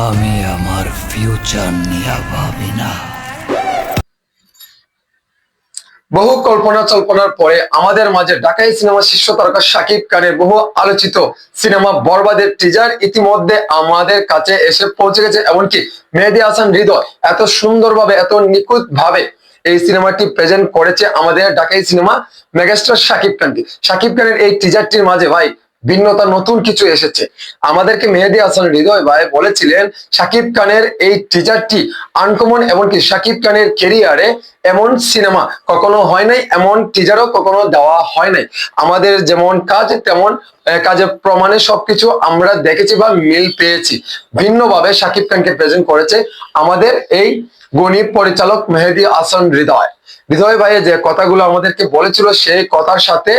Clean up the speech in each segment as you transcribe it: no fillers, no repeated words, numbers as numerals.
আমি আমার ফিউচার নিয়ে ভাবি না। বহু কল্পনা জল্পনার পরে আমাদের মাঝে ঢাকাই সিনেমার শীর্ষ তারকা শাকিব খানের বহু আলোচিত সিনেমা বরবাদের টিজার ইতিমধ্যে আমাদের কাছে এসে পৌঁছে গেছে। এমনকি মেহেদী হাসান হৃদয় এত সুন্দরভাবে এত নিখুঁত ভাবে এই সিনেমাটি প্রেজেন্ট করেছে আমাদের ঢাকাই সিনেমা মেগাস্টার শাকিব খানকে। শাকিব খানের এই টিজারটির মাঝে ভাই ভিন্নতা নতুন কিছু এসেছে। আমাদেরকে মেহেদী হাসান হৃদয় ভাই বলেছিলেন শাকিব খানের এই টিজারটি আনকমন, এমনকি শাকিব খানের কেরিয়ারে এমন সিনেমা কখনো হয় নাই, এমন টিজারও কখনো দেওয়া হয় নাই। আমাদের যেমন কাজ তেমন কাজের প্রমাণে সবকিছু আমরা দেখেছি বা মিল পেয়েছি। ভিন্নভাবে শাকিব খানকে প্রেজেন্ট করেছে আমাদের এই গুণী পরিচালক মেহেদী হাসান হৃদয়। হৃদয় ভাই যে কথাগুলো আমাদেরকে বলেছিল সেই কথার সাথে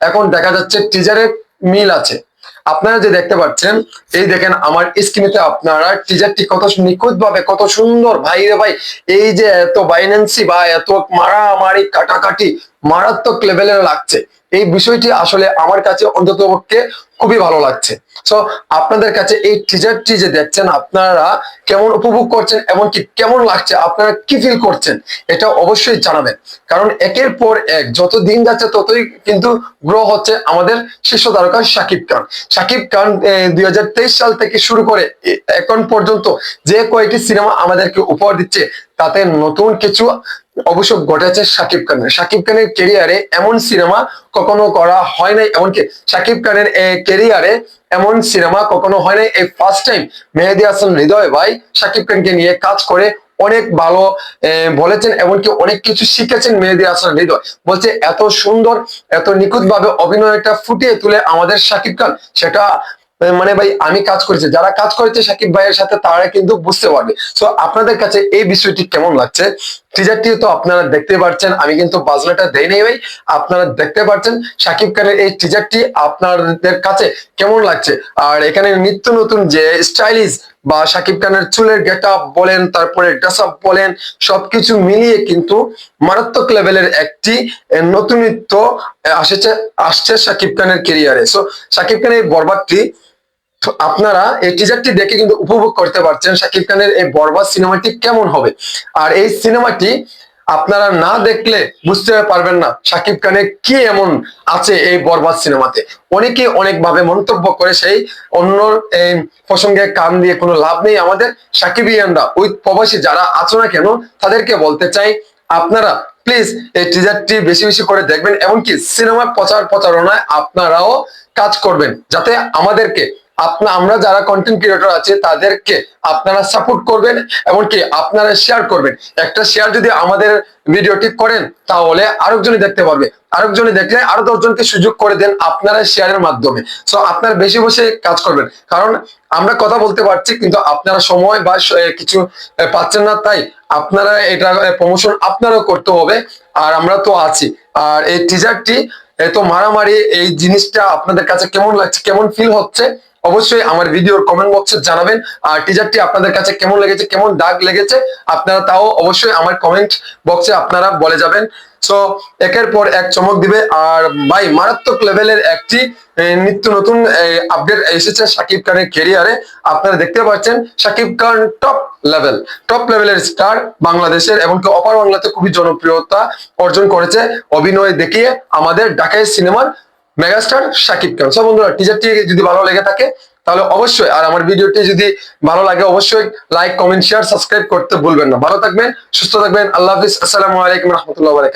এখন দেখা যাচ্ছে টিজারের মিল আছে। আপনারা যে দেখতে পাচ্ছেন, এই দেখেন আমার স্ক্রিনেতে আপনারা টিজারটি কত নিখুঁত ভাবে কত সুন্দর ভাই রে ভাই, এই যে এত বাইন্যান্সি বা এত মারামারি কাটাকাটি মারাত্মক লেভেলের লাগছে। এই বিষয়টি আসলে আমার কাছে অন্ততপক্ষে খুবই ভালো লাগছে। সো আপনাদের কাছে এই টিজারটি যে দেখছেন আপনারা কেমন উপভোগ করছেন, এমনকি কেমন লাগছে, আপনারা কি ফিল করছেন, এটা অবশ্যই জানাবেন। কারণ একের পর এক যত দিন যাচ্ছে ততই কিন্তু গ্রো হচ্ছে আমাদের শীর্ষ তারকা শাকিব খান। শাকিব খান 2023 সাল থেকে শুরু করে এখন পর্যন্ত যে কয়েকটি সিনেমা আমাদেরকে উপহার দিচ্ছে তাতে নতুন কিছু অবশ্য ঘটেছে শাকিব খানের। শাকিব খানের কেরিয়ারে এমন সিনেমা কখনো করা হয় নাই, এমনকি শাকিব খানের কেরিয়ারে এমন সিনেমা কখনো হয় নাই। এই ফার্স্ট টাইম মেহেদী হাসান হৃদয় ভাই শাকিব খানকে নিয়ে কাজ করে অনেক ভালো বলেছেন, এমনকি অনেক কিছু শিখেছেন। মেহেদী হাসান হৃদয় বলছে এত সুন্দর এত নিখুঁত ভাবে অভিনয়টা ফুটিয়ে তুলে আমাদের শাকিব খান, সেটা মানে ভাই আমি কাজ করেছি, যারা কাজ করেছে শাকিব ভাইয়ের সাথে তারা কিন্তু বুঝতে পারবে। তো আপনাদের কাছে এই বিষয়টি কেমন লাগছে? টিজারটি তো আপনারা দেখতে পাচ্ছেন, আমি কিন্তু বাজনাটা দেই নাই ভাই, আপনারা দেখতে পাচ্ছেন শাকিব খানের এই টিজারটি আপনাদের কাছে কেমন লাগছে। আর এখানে নিত্য নতুন যে স্টাইলিশ বা শাকিব খানের চুলের গেট আপ বলেন, তারপরে ড্রেস আপ বলেন, সবকিছু মিলিয়ে কিন্তু মারাত্মক লেভেলের একটি নতুনত্ব আসছে শাকিব খানের কেরিয়ারে। সো শাকিব খানের এই বরবাদটি আপনারা এই টিজারটি দেখে কিন্তু উপভোগ করতে পারছেন শাকিব খানের এই বরবাদ সিনেমাটি কেমন হবে। আর এই সিনেমাটি আপনারা না দেখলে বুঝতে পারবেন না শাকিব খানের কি এমন আছে এই বরবাদ সিনেমাতে। অনেকে অনেক ভাবে মন্তব্য করে, সেই অন্য প্রসঙ্গে কান দিয়ে কোনো লাভ নেই। আমাদের সাকিবিয়ানরা ওই প্রবাসী যারা আছো না কেন তাদেরকে বলতে চাই, আপনারা প্লিজ এই টিজারটি বেশি বেশি করে দেখবেন, এমনকি সিনেমার প্রচারণায় আপনারাও কাজ করবেন, যাতে আমাদেরকে আমরা যারা কন্টেন্ট ক্রিয়েটর আছে তাদেরকে আপনারা সাপোর্ট করবেন, এমনকি আপনারা শেয়ার করবেন। একটা শেয়ার যদি আমাদের ভিডিওটি করেন তাহলে আরেকজনই দেখতে পারবে, আরেকজনই দেখলে আরো 10 জনকে সুযোগ করে দেন আপনারা শেয়ারের মাধ্যমে। সো আপনারা বেশি বসে কাজ করবেন, কারণ আমরা কথা বলতে পারছি কিন্তু আপনারা সময় বা কিছু পাচ্ছেন না, তাই আপনারা এটা প্রমোশন আপনারাও করতে হবে। আর আমরা তো আছি। আর এই টিজারটি এত মারামারি এই জিনিসটা আপনাদের কাছে কেমন লাগছে, কেমন ফিল হচ্ছে, অবশ্যই আমার ভিডিওর কমেন্ট বক্সে জানাবেন। আর টিজারটি আপনাদের কাছে কেমন লেগেছে, কেমন দাগ লেগেছে, আপনারা তাও অবশ্যই আমার কমেন্ট বক্সে আপনারা বলে যাবেন। সো একের পর এক চমক দিবে। আর ভাই মারাত্মক লেভেলের একটি নিত্য নতুন আপডেট এসেছে শাকিব খানের ক্যারিয়ারে। আপনারা দেখতে পাচ্ছেন শাকিব খান টপ লেভেলের স্টার বাংলাদেশের, এমনকি অপার বাংলাতে খুবই জনপ্রিয়তা অর্জন করেছে অভিনয় দেখিয়ে আমাদের ঢাকাই সিনেমার মেগাস্টার শাকিব খান। সব বন্ধুরা টিজারটি যদি ভালো লেগে থাকে তাহলে অবশ্যই, আর আমার ভিডিওটি যদি ভালো লাগে অবশ্যই লাইক কমেন্ট শেয়ার সাবস্ক্রাইব করতে ভুলবেন না। ভালো থাকবেন, সুস্থ থাকবেন, আল্লাহ হাফিজ, আসসালামু আলাইকুম রহমতুল্লাহ বারাকাতুহু।